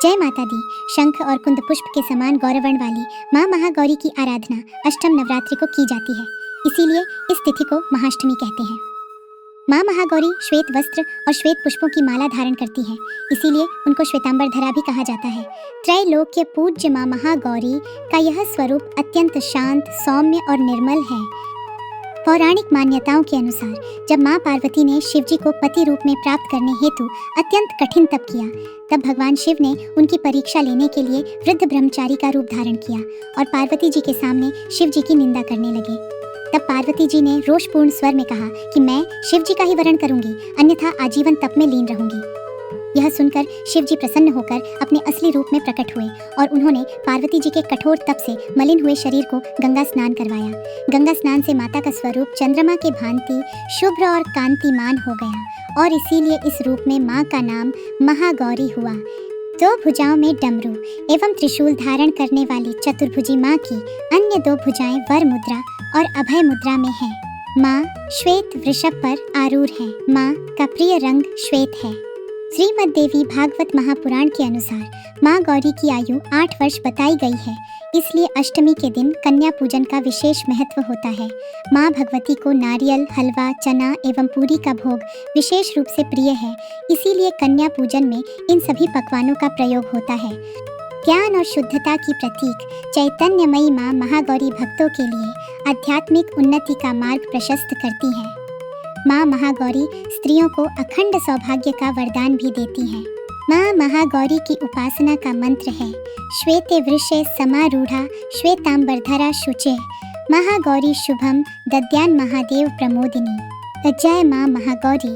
जय माता दी। शंख और कुंद पुष्प के समान गौरवर्ण वाली माँ महागौरी की आराधना अष्टम नवरात्रि को की जाती है, इसीलिए इस तिथि को महाअष्टमी कहते हैं। माँ महागौरी श्वेत वस्त्र और श्वेत पुष्पों की माला धारण करती है, इसीलिए उनको श्वेतांबरधरा भी कहा जाता है। त्रैलोक्य पूज्य माँ महागौरी का यह स्वरूप अत्यंत शांत, सौम्य और निर्मल है। पौराणिक मान्यताओं के अनुसार जब माँ पार्वती ने शिव जी को पति रूप में प्राप्त करने हेतु अत्यंत कठिन तप किया, तब भगवान शिव ने उनकी परीक्षा लेने के लिए वृद्ध ब्रह्मचारी का रूप धारण किया और पार्वती जी के सामने शिव जी की निंदा करने लगे। तब पार्वती जी ने रोषपूर्ण स्वर में कहा कि मैं शिव जी का ही वरण करूंगी, अन्यथा आजीवन तप में लीन रहूंगी। यह सुनकर शिव जी प्रसन्न होकर अपने असली रूप में प्रकट हुए और उन्होंने पार्वती जी के कठोर तप से मलिन हुए शरीर को गंगा स्नान करवाया। गंगा स्नान से माता का स्वरूप चंद्रमा के भांति शुभ्र और कांतिमान हो गया और इसीलिए इस रूप में माँ का नाम महागौरी हुआ। दो भुजाओं में डमरू एवं त्रिशूल धारण करने वाली चतुर्भुजी माँ की अन्य दो भुजाएं वर मुद्रा और अभय मुद्रा में हैं। माँ श्वेत वृषभ पर आरूढ़ है। माँ का प्रिय रंग श्वेत है। श्रीमद् देवी भागवत महापुराण के अनुसार माँ गौरी की आयु 8 वर्ष बताई गई है, इसलिए अष्टमी के दिन कन्या पूजन का विशेष महत्व होता है। माँ भगवती को नारियल, हलवा, चना एवं पूरी का भोग विशेष रूप से प्रिय है, इसीलिए कन्या पूजन में इन सभी पकवानों का प्रयोग होता है। ज्ञान और शुद्धता की प्रतीक चैतन्यमयी माँ महागौरी भक्तों के लिए आध्यात्मिक उन्नति का मार्ग प्रशस्त करती है। माँ महागौरी स्त्रियों को अखंड सौभाग्य का वरदान भी देती हैं। माँ महागौरी की उपासना का मंत्र है श्वेते वृषे समारूढ़ा श्वेतांबरधरा शुचे महागौरी शुभम दद्यान महादेव प्रमोदिनी। जय माँ महागौरी।